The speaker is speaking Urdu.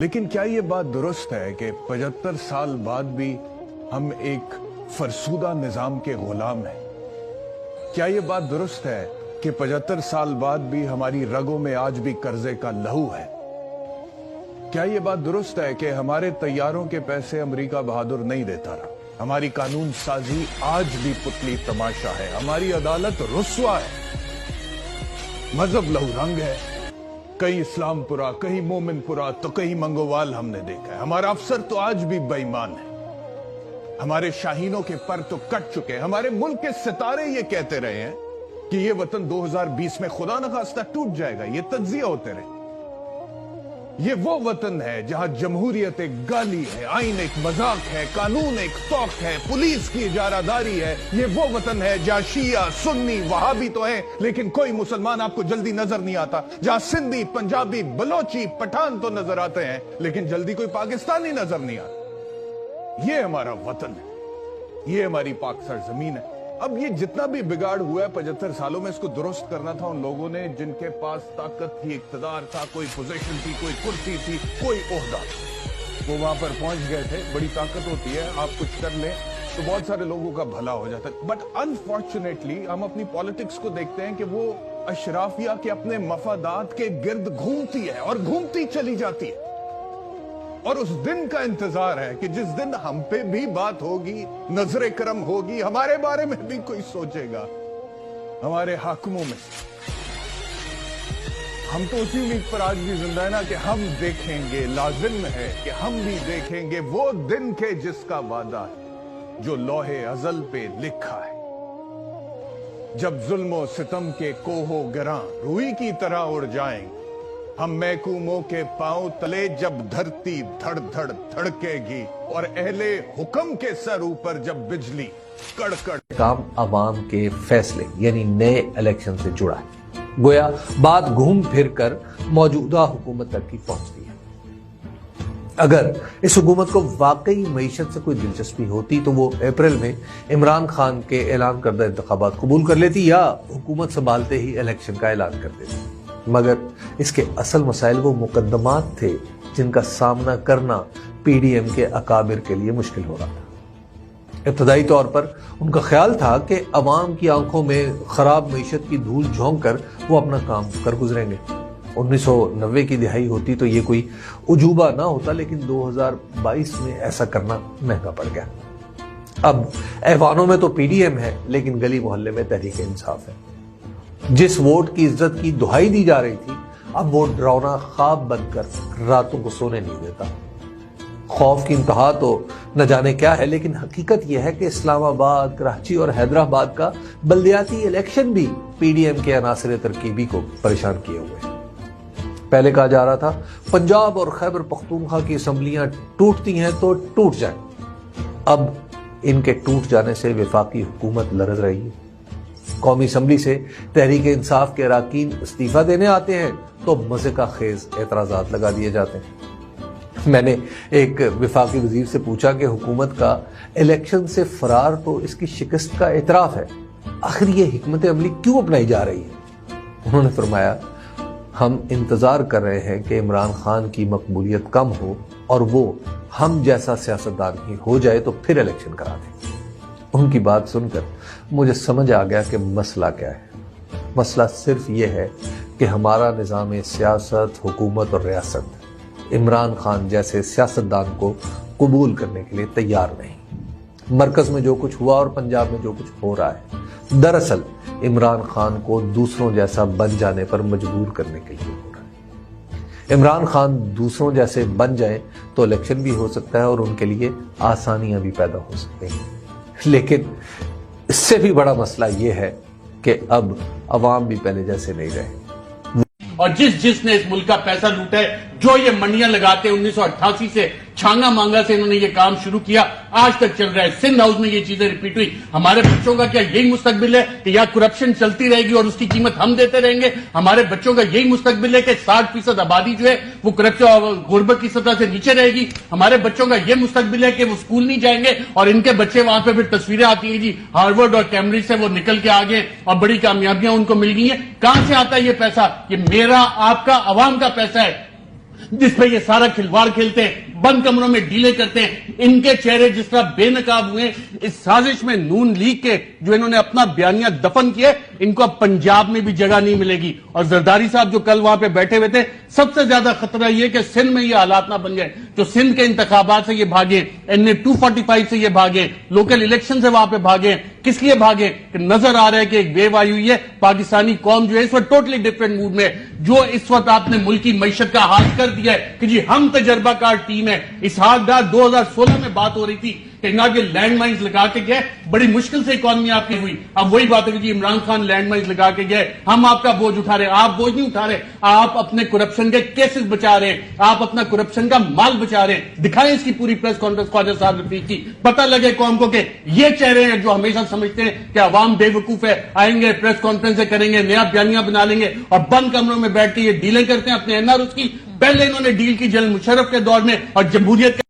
لیکن کیا یہ بات درست ہے کہ 75 سال بعد بھی ہم ایک فرسودہ نظام کے غلام ہیں؟ کیا یہ بات درست ہے کہ 75 سال بعد بھی ہماری رگوں میں آج بھی قرضے کا لہو ہے؟ کیا یہ بات درست ہے کہ ہمارے طیاروں کے پیسے امریکہ بہادر نہیں دیتا رہا؟ ہماری قانون سازی آج بھی پتلی تماشا ہے، ہماری عدالت رسوا ہے، مذہب لہو رنگ ہے، کہیں اسلام پورا، کہیں مومن پورا تو کہیں منگووال ہم نے دیکھا ہے، ہمارا افسر تو آج بھی بے ایمان ہے، ہمارے شاہینوں کے پر تو کٹ چکے ہیں، ہمارے ملک کے ستارے یہ کہتے رہے ہیں کہ یہ وطن 2020 میں خدا نخواستہ ٹوٹ جائے گا، یہ تجزیہ ہوتے رہے۔ یہ وہ وطن ہے جہاں جمہوریت ایک گالی ہے، آئین ایک مذاق ہے، قانون ایک توق ہے، پولیس کی اجارہ داری ہے۔ یہ وہ وطن ہے جہاں شیعہ، سنی، وہابی تو ہیں لیکن کوئی مسلمان آپ کو جلدی نظر نہیں آتا، جہاں سندھی، پنجابی، بلوچی، پٹھان تو نظر آتے ہیں لیکن جلدی کوئی پاکستانی نظر نہیں آتا۔ یہ ہمارا وطن ہے، یہ ہماری پاک سرزمین ہے۔ اب یہ جتنا بھی بگاڑ ہوا ہے 75 سالوں میں، اس کو درست کرنا تھا ان لوگوں نے جن کے پاس طاقت تھی، اقتدار تھا، کوئی پوزیشن تھی، کوئی کرسی تھی، کوئی عہدہ۔ وہ وہاں پر پہنچ گئے تھے۔ بڑی طاقت ہوتی ہے، آپ کچھ کر لیں تو بہت سارے لوگوں کا بھلا ہو جاتا ہے، بٹ انفارچونیٹلی ہم اپنی پالیٹکس کو دیکھتے ہیں کہ وہ اشرافیہ کے اپنے مفادات کے گرد گھومتی ہے اور گھومتی چلی جاتی ہے، اور اس دن کا انتظار ہے کہ جس دن ہم پہ بھی بات ہوگی، نظر کرم ہوگی، ہمارے بارے میں بھی کوئی سوچے گا، ہمارے حاکموں میں سے۔ ہم تو اسی امید پر آج بھی زندہ ہے نا کہ ہم دیکھیں گے، لازم ہے کہ ہم بھی دیکھیں گے وہ دن کے جس کا وعدہ ہے، جو لوح ازل پہ لکھا ہے، جب ظلم و ستم کے کوہ و گراں روئی کی طرح اڑ جائیں گے ہم محکوموں کے پاؤں تلے، جب دھرتی دھڑ دھڑ دھڑکے گی اور اہل حکم کے سر اوپر جب بجلی کڑکڑ۔ کام عوام کے فیصلے یعنی نئے الیکشن سے جڑا ہے، گویا بات گھوم پھر کر موجودہ حکومت تک کی پہنچتی ہے۔ اگر اس حکومت کو واقعی معیشت سے کوئی دلچسپی ہوتی تو وہ اپریل میں عمران خان کے اعلان کردہ انتخابات قبول کر لیتی یا حکومت سنبھالتے ہی الیکشن کا اعلان کر دیتی، مگر اس کے اصل مسائل وہ مقدمات تھے جن کا سامنا کرنا پی ڈی ایم کے اکابر کے لیے مشکل ہو رہا تھا۔ ابتدائی طور پر ان کا خیال تھا کہ عوام کی آنکھوں میں خراب معیشت کی دھول جھونک کر وہ اپنا کام کر گزریں گے۔ 1990 کی دہائی ہوتی تو یہ کوئی عجوبہ نہ ہوتا، لیکن 2022 میں ایسا کرنا مہنگا پڑ گیا۔ اب ایوانوں میں تو پی ڈی ایم ہے لیکن گلی محلے میں تحریک انصاف ہے۔ جس ووٹ کی عزت کی دہائی دی جا رہی تھی، اب وہ ڈراؤنا خواب بن کر راتوں کو سونے نہیں دیتا۔ خوف کی انتہا تو نہ جانے کیا ہے، لیکن حقیقت یہ ہے کہ اسلام آباد، کراچی اور حیدرآباد کا بلدیاتی الیکشن بھی پی ڈی ایم کے عناصر ترکیبی کو پریشان کیے ہوئے ہیں۔ پہلے کہا جا رہا تھا پنجاب اور خیبر پختونخوا کی اسمبلیاں ٹوٹتی ہیں تو ٹوٹ جائیں، اب ان کے ٹوٹ جانے سے وفاقی حکومت لرز رہی ہے۔ قومی اسمبلی سے تحریک انصاف کے اراکین استعفیٰ دینے آتے ہیں تو مزے کا خیز اعتراضات لگا دیے جاتے ہیں۔ میں نے ایک وفاقی وزیر سے پوچھا کہ حکومت کا الیکشن سے فرار تو اس کی شکست کا اعتراف ہے، آخر یہ حکمت عملی کیوں اپنائی جا رہی ہے؟ انہوں نے فرمایا، ہم انتظار کر رہے ہیں کہ عمران خان کی مقبولیت کم ہو اور وہ ہم جیسا سیاستدان ہی ہو جائے تو پھر الیکشن کرا دیں۔ ان کی بات سن کر مجھے سمجھ آ گیا کہ مسئلہ کیا ہے۔ مسئلہ صرف یہ ہے کہ ہمارا نظام سیاست، حکومت اور ریاست عمران خان جیسے سیاستدان کو قبول کرنے کے لیے تیار نہیں۔ مرکز میں جو کچھ ہوا اور پنجاب میں جو کچھ ہو رہا ہے، دراصل عمران خان کو دوسروں جیسا بن جانے پر مجبور کرنے کے لیے ہو رہا ہے۔ عمران خان دوسروں جیسے بن جائیں تو الیکشن بھی ہو سکتا ہے اور ان کے لیے آسانیاں بھی پیدا ہو سکتی ہیں، لیکن اس سے بھی بڑا مسئلہ یہ ہے کہ اب عوام بھی پہلے جیسے نہیں رہے۔ اور جس نے اس ملک کا پیسہ لوٹا ہے، جو یہ منڈیاں لگاتے ہیں 1988 سے چھانگا مانگا سے انہوں نے یہ کام شروع کیا، آج تک چل رہا ہے۔ سندھ ہاؤس میں یہ چیزیں ریپیٹ ہوئی۔ ہمارے بچوں کا کیا یہی مستقبل ہے کہ یا کرپشن چلتی رہے گی اور اس کی قیمت ہم دیتے رہیں گے؟ ہمارے بچوں کا یہی مستقبل ہے کہ 60% آبادی جو ہے وہ کرپشن اور غربت کی سطح سے نیچے رہے گی؟ ہمارے بچوں کا یہ مستقبل ہے کہ وہ اسکول نہیں جائیں گے اور ان کے بچے وہاں پہ پھر تصویریں آتی ہیں جی ہارورڈ اور کیمبرج سے وہ نکل کے آگے اور بڑی کامیابیاں ان کو مل گئی ہیں۔ کہاں سے آتا ہے یہ پیسہ؟ یہ میرا، آپ کا، عوام کا پیسہ ہے۔ جس پہ یہ سارا کھلواڑ کھیلتے ہیں، بند کمروں میں ڈیلے کرتے ہیں، ان کے چہرے جس طرح بے نقاب ہوئے، اس سازش میں نون لیگ کے جو انہوں نے اپنا بیانیہ دفن کیے، ان کو اب پنجاب میں بھی جگہ نہیں ملے گی۔ اور زرداری صاحب جو کل وہاں پہ بیٹھے ہوئے تھے، سب سے زیادہ خطرہ یہ کہ سندھ میں یہ حالات نہ بن جائے، جو سندھ کے انتخابات سے یہ بھاگے، NA 245 سے یہ بھاگے، لوکل الیکشن سے وہاں پہ بھاگے، کس لیے بھاگے؟ کہ نظر آ رہا ہے کہ ایک ویو آئی ہوئی ہے، پاکستانی قوم جو ہے اس وقت ٹوٹلی ڈیفرنٹ موڈ میں، جو اس وقت آپ نے ملکی معیشت کا حال کر دیا ہے کہ جی ہم تجربہ کار ٹیم ہے۔ اس حال ڈار 2016 میں بات ہو رہی تھی کہ جناب یہ لینڈ مائنز لگا کے گئے، بڑی مشکل سے اکانومی آپ کی ہوئی۔ اب وہی بات ہے کہ جی عمران خان لینڈ مائنز لگا کے گئے، ہم آپ کا بوجھ اٹھا رہے ہیں۔ آپ بوجھ نہیں اٹھا رہے، آپ اپنے کرپشن کے کیسز بچا رہے ہیں، آپ اپنا کرپشن کا مال بچا رہے ہیں۔ دکھائیں اس کی پوری پریس کانفرنس خواجہ صاحب رفیق کی، پتہ لگے قوم کو کہ یہ چہرے ہیں جو ہمیشہ سمجھتے ہیں کہ عوام بے وقوف ہے، آئیں گے پریس کانفرنس کریں گے، نیا بیانیہ بنا لیں گے، اور بند کمروں میں بیٹھ کے یہ ڈیلیں کرتے ہیں اپنے NROs کی۔ پہلے انہوں نے ڈیل کی جنرل مشرف کے دور میں اور جمہوریت